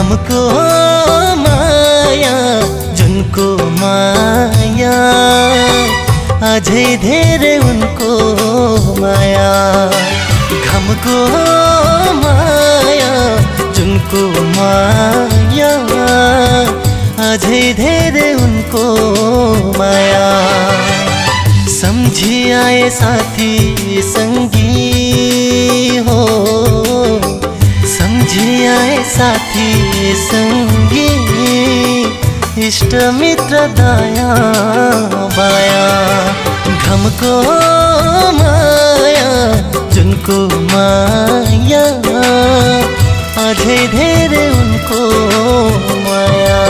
घमको माया जुनको माया अझै धेरै उनको माया। घमको माया जुनको माया अझै धेरै उनको माया। सम्झी आए साथी संगी हो, सम्झी आए साथी संगी, इष्ट मित्र दया माया। घमको माया जुनको माया अझै धेरै उनको माया।